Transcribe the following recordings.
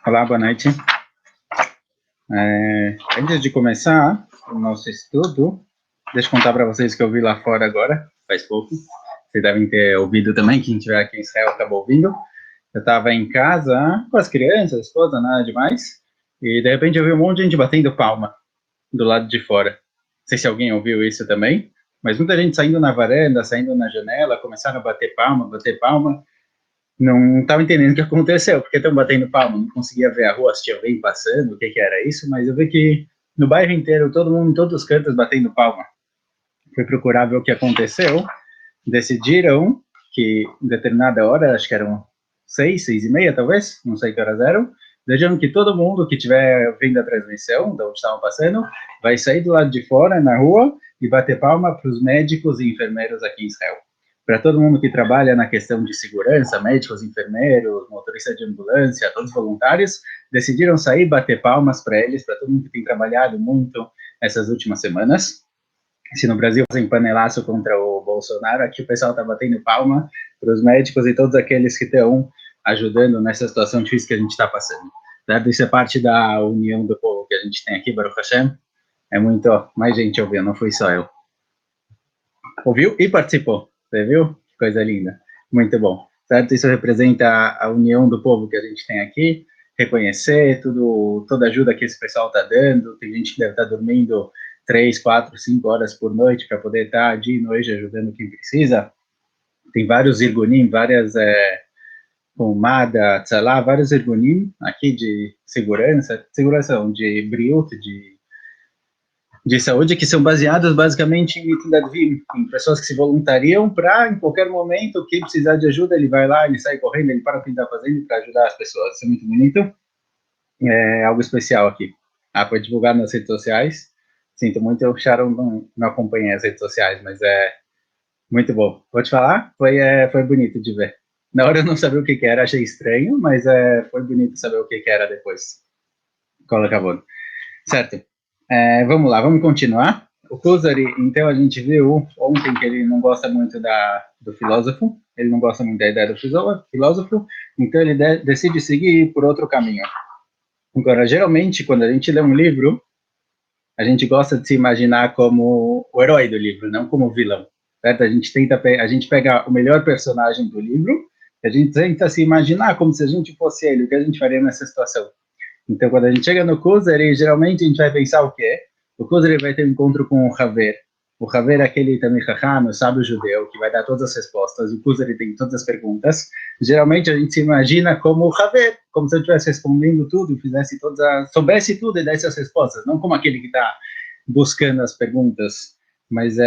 Olá, boa noite. Antes de começar o nosso estudo, deixa eu contar para vocês que eu vi lá fora agora, faz pouco. Vocês devem ter ouvido também, quem estiver aqui em Israel acabou ouvindo. Eu estava em casa com as crianças, esposa, nada demais, e de repente eu vi um monte de gente batendo palma do lado de fora. Não sei se alguém ouviu isso também, mas muita gente saindo na varanda, saindo na janela, começaram a bater palma, bater palma. Não estava entendendo o que aconteceu, porque estão batendo palma, não conseguia ver a rua, se tinha alguém passando, o que que era isso, mas eu vi que no bairro inteiro, todo mundo, em todos os cantos batendo palma. Fui procurar ver o que aconteceu, decidiram que em determinada hora, acho que eram 6, 6:30 talvez, não sei que horas eram, decidiram que todo mundo que estiver vendo a transmissão, de onde estavam passando, vai sair do lado de fora, na rua, e bater palma para os médicos e enfermeiros aqui em Israel. Para todo mundo que trabalha na questão de segurança, médicos, enfermeiros, motoristas de ambulância, todos voluntários, decidiram sair e bater palmas para eles, para todo mundo que tem trabalhado muito essas últimas semanas. Se no Brasil fazem panelaço contra o Bolsonaro, aqui o pessoal está batendo palma para os médicos e todos aqueles que estão ajudando nessa situação difícil que a gente está passando. Certo? Isso é parte da união do povo que a gente tem aqui, Baruch Hashem. É muito, mais gente ouviu, não fui só eu. Ouviu e participou. Você viu? Que coisa linda. Muito bom. Certo? Isso representa a união do povo que a gente tem aqui, reconhecer toda a ajuda que esse pessoal está dando. Tem gente que deve estar dormindo 3, 4, 5 horas por noite para poder estar dia e noite ajudando quem precisa. Tem vários irgunim, várias Pomada, Tzalá, vários irgunim aqui de segurança não, de briut, de saúde, que são baseados basicamente em mitnadvim, em pessoas que se voluntariam para, em qualquer momento, quem precisar de ajuda, ele vai lá, ele sai correndo, ele para o que ele está fazendo para ajudar as pessoas. Isso é muito bonito. É algo especial aqui. Foi divulgado nas redes sociais. Sinto muito, eu Sharon não acompanhei as redes sociais, mas é muito bom. Vou te falar, foi bonito de ver. Na hora eu não sabia o que era, achei estranho, mas foi bonito saber o que era depois. Cola acabou. Certo. Vamos lá, vamos continuar. O Kuzari, então a gente viu ontem que ele não gosta muito do filósofo, ele não gosta muito da ideia do filósofo, então ele decide seguir por outro caminho. Agora, geralmente, quando a gente lê um livro, a gente gosta de se imaginar como o herói do livro, não como o vilão. Certo? A gente pega o melhor personagem do livro, e a gente tenta se imaginar como se a gente fosse ele, o que a gente faria nessa situação. Então, quando a gente chega no Kuzari, geralmente a gente vai pensar o quê? O Kuzari vai ter um encontro com o Haver. O Haver é aquele também Chacham, o sábio judeu, que vai dar todas as respostas. O Kuzari tem todas as perguntas. Geralmente a gente se imagina como o Haver, como se eu estivesse respondendo tudo e fizesse soubesse tudo e desse as respostas. Não como aquele que está buscando as perguntas. Mas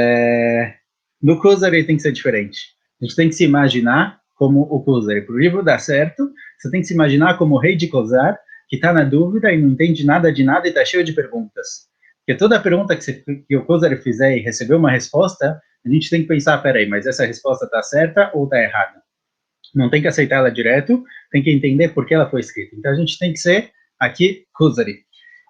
no Kuzari tem que ser diferente. A gente tem que se imaginar como o Kuzari. Para o livro dar certo, você tem que se imaginar como o rei de Kozar, que está na dúvida e não entende nada de nada e está cheio de perguntas. Porque toda pergunta que o Kuzari fizer e receber uma resposta, a gente tem que pensar, peraí, mas essa resposta está certa ou está errada? Não tem que aceitar ela direto, tem que entender por que ela foi escrita. Então a gente tem que ser aqui Kuzari.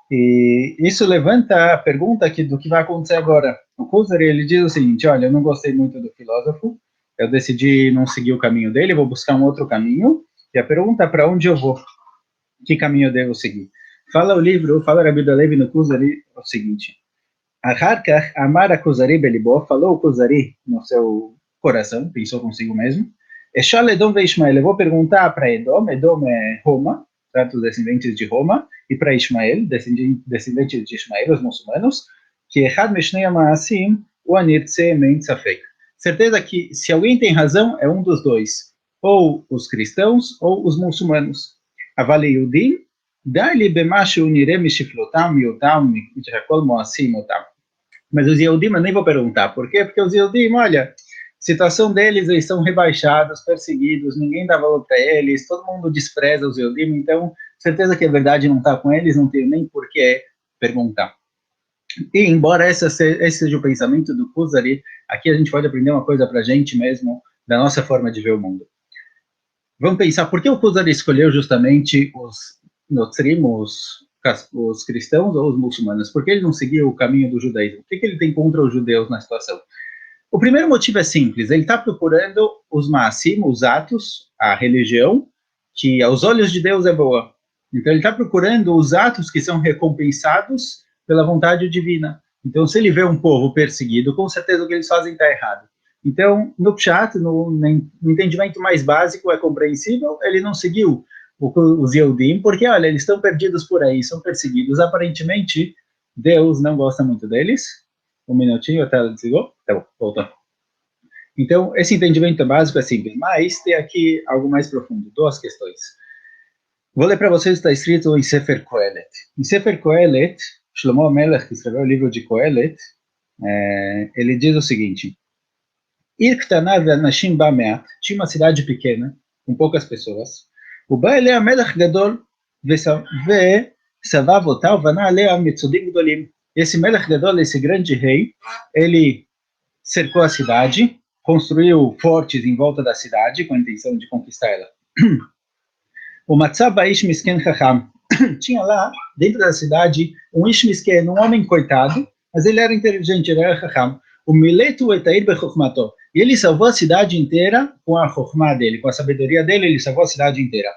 E isso levanta a pergunta do que vai acontecer agora. O Kuzari, ele diz o seguinte, olha, eu não gostei muito do filósofo, eu decidi não seguir o caminho dele, vou buscar um outro caminho, e a pergunta é para onde eu vou? Que caminho eu devo seguir? Fala Rabi Levi no Kuzari o seguinte: Aharkach amara Kuzari belibó, falou o Kuzari no seu coração, pensou consigo mesmo. Eshal Edom ve Ishmael, eu vou perguntar para Edom é Roma, certo? Os descendentes de Roma, e para Ismael, descendentes de Ismael, os muçulmanos, que Echad Meshnei Amaasim, o Anirtze Men Safek. Certeza que se alguém tem razão, é um dos dois, ou os cristãos ou os muçulmanos. אבל ליהודים, די לי במה שהוא נראה משפלותם, מיעוטם, שהכל מואסים אותם. Mas os Yehudim, eu nem vou perguntar. Por quê? Porque os Yehudim, olha, situação deles, eles são rebaixados, perseguidos, ninguém dá valor para eles, todo mundo despreza os Yehudim, então, certeza que a verdade não está com eles, não tenho nem por que perguntar. E, embora esse seja o pensamento do Kuzari, aqui a gente pode aprender uma coisa para a gente mesmo, da nossa forma de ver o mundo. Vamos pensar, por que o Kuzari escolheu justamente os Notrim, os cristãos ou os muçulmanos? Por que ele não seguiu o caminho do judaísmo? O que ele tem contra os judeus na situação? O primeiro motivo é simples, ele está procurando os Maasim, os atos, a religião, que aos olhos de Deus é boa. Então, ele está procurando os atos que são recompensados pela vontade divina. Então, se ele vê um povo perseguido, com certeza o que eles fazem está errado. Então, no Pshat, no entendimento mais básico, é compreensível, ele não seguiu os Yehudim, porque, olha, eles estão perdidos por aí, são perseguidos. Aparentemente, Deus não gosta muito deles. Um minutinho, a tela desligou? Tá bom, voltou. Então, esse entendimento básico é simples, mas tem aqui algo mais profundo, duas questões. Vou ler para vocês o que está escrito em Sefer Kohelet. Em Sefer Kohelet, Shlomo Melech, que escreveu o livro de Kohelet, ele diz o seguinte: Ir Ktana ve'anashim ba'me'at, tinha uma cidade pequena, com poucas pessoas, o Ba'elea Melech Gadol ve'savav otah vana alea metzudim gdolim. Esse Melech Gadol, esse grande rei, ele cercou a cidade, construiu fortes em volta da cidade, com a intenção de conquistar ela. O Matzah Ish Misken Chacham. Tinha lá, dentro da cidade, um Ish Misken, um homem coitado, mas ele era inteligente, ele era Chacham. O Miletu Etair Bechokhmato. E ele salvou a cidade inteira com a Chokhmah dele, com a sabedoria dele, ele salvou a cidade inteira.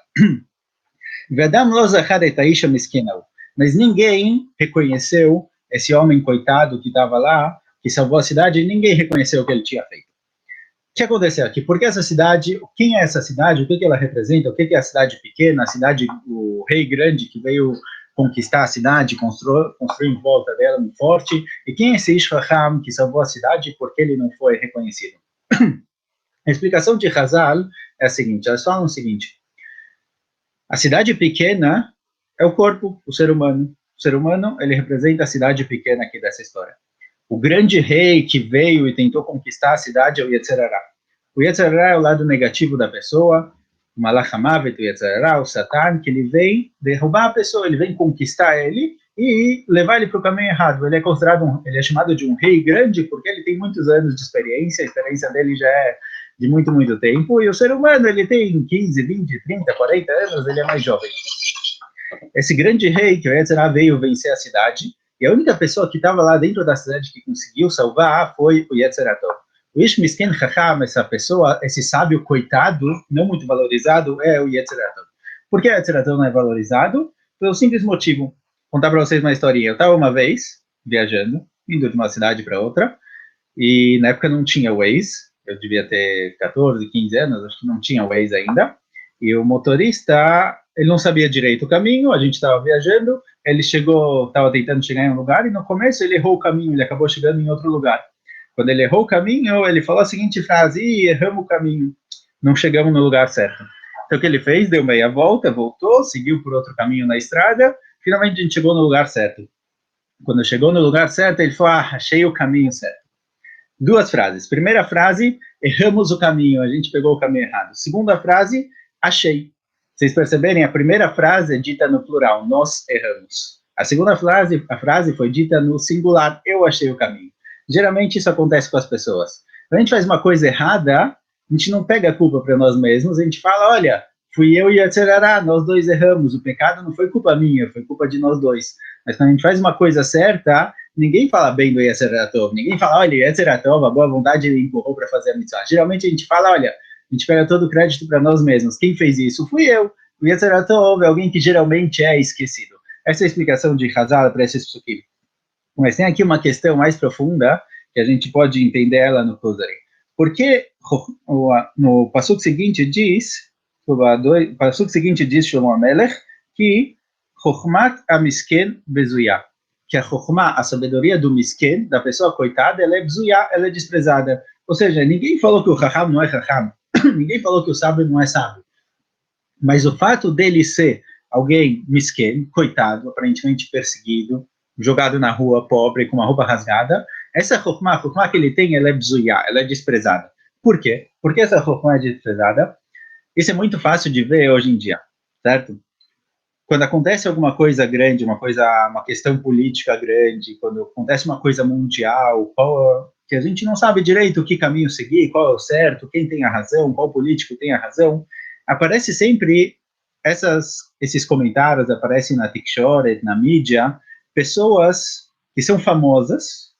Vedam lo zachar etaish miskenau. Mas ninguém reconheceu esse homem coitado que estava lá, que salvou a cidade, ninguém reconheceu o que ele tinha feito. O que aconteceu aqui? Por que essa cidade, quem é essa cidade, o que ela representa, o que é a cidade pequena, a cidade, o rei grande que veio conquistar a cidade, construiu em volta dela um forte, e quem é esse Ish Chacham que salvou a cidade e por que ele não foi reconhecido? A explicação de Hazal é a seguinte, elas falam o seguinte: a cidade pequena é o corpo, o ser humano. O ser humano, ele representa a cidade pequena aqui dessa história. O grande rei que veio e tentou conquistar a cidade é o Yetzer Hara. O Yetzer Hara é o lado negativo da pessoa, o Malach HaMavet, o Yetzer Hara, o Satan, que ele vem derrubar a pessoa, ele vem conquistar ele e levar ele para o caminho errado. Ele é considerado, ele é chamado de um rei grande porque ele tem muitos anos de experiência, a experiência dele já é de muito, muito tempo, e o ser humano, ele tem 15, 20, 30, 40 anos, ele é mais jovem. Esse grande rei, que o Yetzer Hara veio vencer a cidade, e a única pessoa que estava lá dentro da cidade que conseguiu salvar foi o Yetzer Hara. O Ish Misken Chacham, essa pessoa, esse sábio coitado, não muito valorizado, é o Yetzer Hara. Por que o Yetzer Hara não é valorizado? Pelo simples motivo. Vou contar para vocês uma historinha. Eu estava uma vez viajando, indo de uma cidade para outra, e na época não tinha Waze, eu devia ter 14, 15 anos, acho que não tinha Waze ainda, e o motorista, ele não sabia direito o caminho, a gente estava viajando, ele chegou, estava tentando chegar em um lugar, e no começo ele errou o caminho, ele acabou chegando em outro lugar. Quando ele errou o caminho, ele falou a seguinte frase: erramos o caminho, não chegamos no lugar certo. Então o que ele fez? Deu meia volta, voltou, seguiu por outro caminho na estrada, finalmente a gente chegou no lugar certo. Quando chegou no lugar certo, ele falou: achei o caminho certo. Duas frases. Primeira frase, erramos o caminho, a gente pegou o caminho errado. Segunda frase, achei. Vocês perceberem, a primeira frase é dita no plural, nós erramos. A segunda frase, a frase foi dita no singular, eu achei o caminho. Geralmente isso acontece com as pessoas. Quando a gente faz uma coisa errada, a gente não pega a culpa para nós mesmos, a gente fala: olha, fui eu e a Tzerará, nós dois erramos, o pecado não foi culpa minha, foi culpa de nós dois. Mas quando a gente faz uma coisa certa, ninguém fala bem do Yetzer Hatov, ninguém fala: olha, Yetzer Hatov, a boa vontade ele empurrou para fazer a mitzvah. Geralmente a gente fala: olha, a gente pega todo o crédito para nós mesmos, quem fez isso? Fui eu. O Yetzer Hatov é alguém que geralmente é esquecido. Essa é a explicação de Hazal para esses psukim. Mas tem aqui uma questão mais profunda, que a gente pode entender ela no Kuzari. Porque no passuco seguinte diz, o passuco seguinte diz Shlomo HaMelech, que Chokhmat HaMisken Bezuyah, que a Chokhmah, a sabedoria do Misken, da pessoa coitada, ela é Bezuyah, ela é desprezada. Ou seja, ninguém falou que o Chacham não é Chacham, ninguém falou que o sábio não é sábio. Mas o fato dele ser alguém Misken, coitado, aparentemente perseguido, jogado na rua, pobre, com uma roupa rasgada, essa Chokhmah que ele tem, ela é Bezuyah, ela é desprezada. Por quê? Por que essa Chokhmah é desprezada? Isso é muito fácil de ver hoje em dia, certo? Quando acontece alguma coisa grande, uma questão política grande, quando acontece uma coisa mundial, que a gente não sabe direito que caminho seguir, qual é o certo, quem tem a razão, qual político tem a razão, aparece sempre esses comentários, aparecem na Tikshoret, na mídia, pessoas que são famosas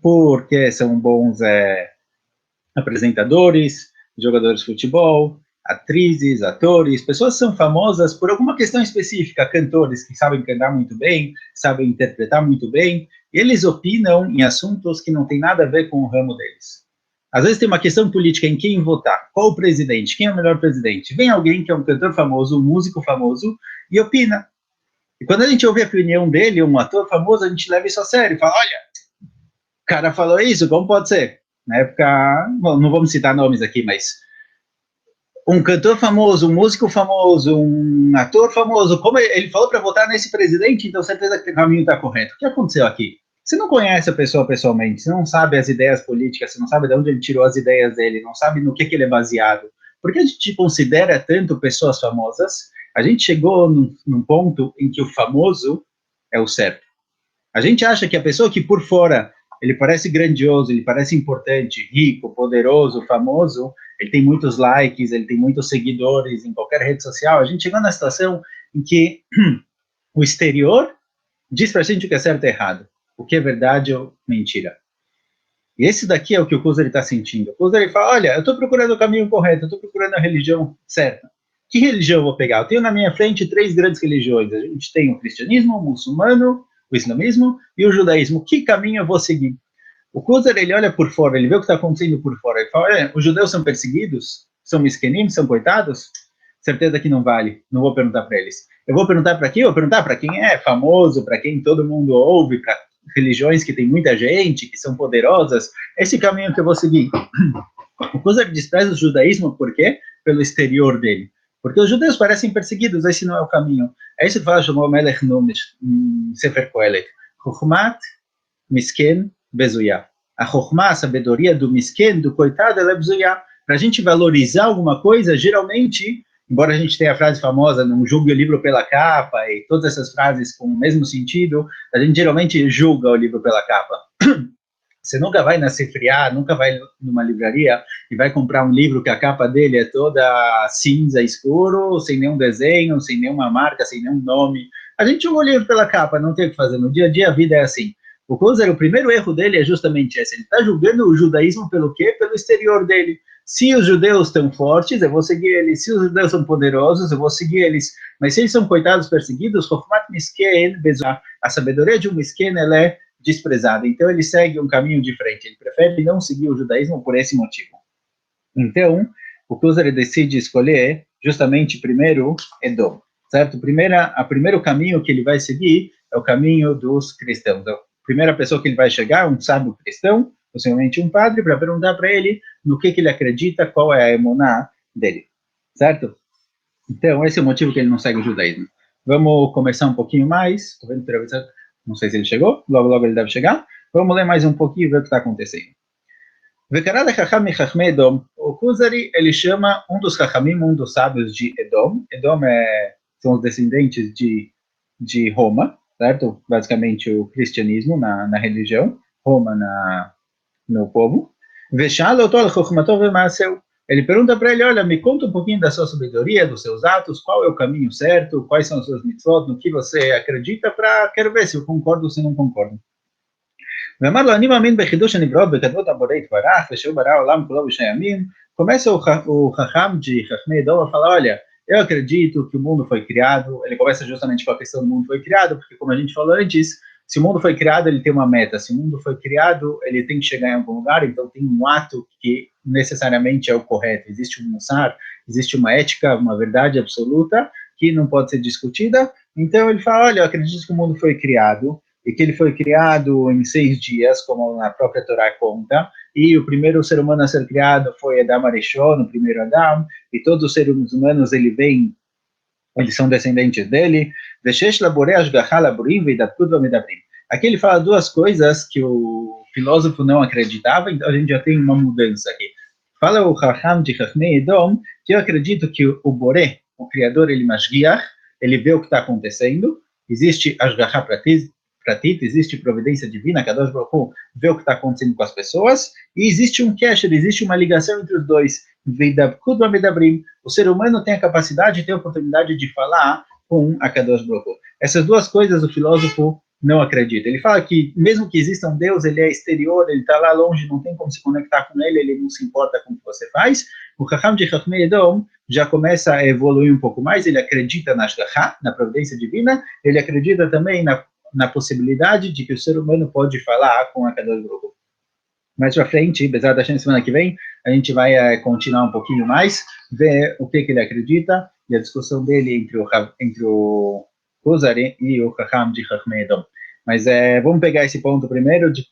porque são bons apresentadores, jogadores de futebol, atrizes, atores, pessoas que são famosas por alguma questão específica, cantores que sabem cantar muito bem, sabem interpretar muito bem, e eles opinam em assuntos que não tem nada a ver com o ramo deles. Às vezes tem uma questão política em quem votar, qual o presidente, quem é o melhor presidente. Vem alguém que é um cantor famoso, um músico famoso, e opina. E quando a gente ouve a opinião dele, um ator famoso, a gente leva isso a sério, fala, olha, o cara falou isso, como pode ser? Na época, bom, não vamos citar nomes aqui, mas um cantor famoso, um músico famoso, um ator famoso, como ele falou para votar nesse presidente, então certeza que o caminho está correto. O que aconteceu aqui? Você não conhece a pessoa pessoalmente, você não sabe as ideias políticas, você não sabe de onde ele tirou as ideias dele, não sabe no que ele é baseado. Por que a gente considera tanto pessoas famosas? A gente chegou num ponto em que o famoso é o certo. A gente acha que a pessoa que por fora ele parece grandioso, ele parece importante, rico, poderoso, famoso, ele tem muitos likes, ele tem muitos seguidores em qualquer rede social. A gente chegou na situação em que o exterior diz pra gente o que é certo e errado, o que é verdade ou mentira. E esse daqui é o que o Kuzer está sentindo. O Kuzer fala, olha, eu estou procurando o caminho correto, eu estou procurando a religião certa. Que religião eu vou pegar? Eu tenho na minha frente 3 grandes religiões. A gente tem o cristianismo, o muçulmano, o islamismo e o judaísmo. Que caminho eu vou seguir? O Kuzer, ele olha por fora, ele vê o que está acontecendo por fora. Ele fala, os judeus são perseguidos? São misquenim? São coitados? Certeza que não vale. Não vou perguntar para eles. Eu vou perguntar para quem? Eu vou perguntar para quem é famoso, para quem todo mundo ouve, para religiões que tem muita gente, que são poderosas. Esse caminho que eu vou seguir. O Kuzer despreza o judaísmo por quê? Pelo exterior dele. Porque os judeus parecem perseguidos, esse não é o caminho. É isso que fala Shlomo Melech no Sefer Kohelet. Chokhmat, misken, bezuya. A chokhmah, a sabedoria do misken, do coitado, ela é bezuya. Para a gente valorizar alguma coisa, geralmente, embora a gente tenha a frase famosa, não julgue o livro pela capa, e todas essas frases com o mesmo sentido, a gente geralmente julga o livro pela capa. Você nunca vai na Sefriá, nunca vai numa livraria e vai comprar um livro que a capa dele é toda cinza escuro, sem nenhum desenho, sem nenhuma marca, sem nenhum nome. A gente julga o livro pela capa, não tem o que fazer. No dia a dia a vida é assim. O Kuzer, o primeiro erro dele é justamente esse. Ele está julgando o judaísmo pelo quê? Pelo exterior dele. Se os judeus estão fortes, eu vou seguir eles. Se os judeus são poderosos, eu vou seguir eles. Mas se eles são coitados, perseguidos, a sabedoria de um misken, ela é desprezada. Então ele segue um caminho diferente. Ele prefere não seguir o judaísmo por esse motivo. Então, o Kuzer decide escolher justamente primeiro Edom, certo? O primeiro caminho que ele vai seguir é o caminho dos cristãos. A primeira pessoa que ele vai chegar, um sábio cristão, possivelmente um padre, para perguntar para ele no que ele acredita, qual é a emuná dele, certo? Então, esse é o motivo que ele não segue o judaísmo. Vamos começar um pouquinho mais. Estou vendo não sei se ele chegou, logo logo ele deve chegar. Vamos ler mais um pouquinho e ver o que está acontecendo. Vekarada Chacham mi Chachmei Edom. O Kuzari, ele chama um dos Chachamim, um dos sábios de Edom. Edom são os descendentes de Roma, certo? Basicamente o cristianismo na religião, Roma no povo. Veshalo otol chokhmato v'maaseu. Ele pergunta para ele, olha, me conta um pouquinho da sua sabedoria, dos seus atos, qual é o caminho certo, quais são os seus mitzvot, no que você acredita, quero ver se eu concordo ou se não concordo. ואמר לו, אני מאמין בחידוש הנבראות בקדמות הבורא יתברך, ושהוא ברא העולם כולו בשני ימים. Começa o Chacham de Chachmei Edom a falar, olha, eu acredito que o mundo foi criado, ele começa justamente com a questão do mundo foi criado, porque como a gente falou antes, se o mundo foi criado, ele tem uma meta, se o mundo foi criado, ele tem que chegar em algum lugar, então tem um ato que necessariamente é o correto, existe um mussar, existe uma ética, uma verdade absoluta, que não pode ser discutida, então ele fala, olha, eu acredito que o mundo foi criado, e que ele foi criado em 6 dias, como a própria Torá conta, e o primeiro ser humano a ser criado foi Adam Arishon, o primeiro Adam, e todos os seres humanos, eles são descendentes dele. Aqui ele fala 2 coisas que o filósofo não acreditava, então a gente já tem uma mudança aqui. Fala o Chacham de Chachmei Edom, que eu acredito que o Boré, o Criador, ele Mashgiach, ele vê o que está acontecendo, existe Ashgaha Pratit, existe providência divina, Kadosh Baruch Hu vê o que está acontecendo com as pessoas, e existe um kesher, existe uma ligação entre os dois. O ser humano tem a capacidade, tem a oportunidade de falar com a Kadosh Baruch Hu. Essas 2 coisas o filósofo não acredita. Ele fala que, mesmo que exista um Deus, ele é exterior, ele está lá longe, não tem como se conectar com ele, ele não se importa com o que você faz. O Chacham de Chachmei Edom já começa a evoluir um pouco mais, ele acredita na Shgacha, na providência divina, ele acredita também na possibilidade de que o ser humano pode falar com a Kadosh Baruch Hu. Mais pra frente, Bezerra da semana que vem, a gente vai continuar um pouquinho mais, ver o que ele acredita e a discussão dele entre o Kuzari e o Chacham de Chachmei Edom. Mas vamos pegar esse ponto primeiro, de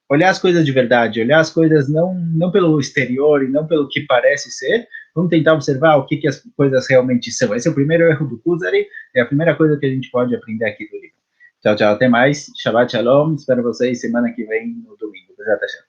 olhar as coisas de verdade, olhar as coisas não pelo exterior e não pelo que parece ser, vamos tentar observar o que as coisas realmente são. Esse é o primeiro erro do Kuzari, é a primeira coisa que a gente pode aprender aqui do livro. Tchau, tchau, até mais, Shabbat Shalom, espero vocês semana que vem no domingo.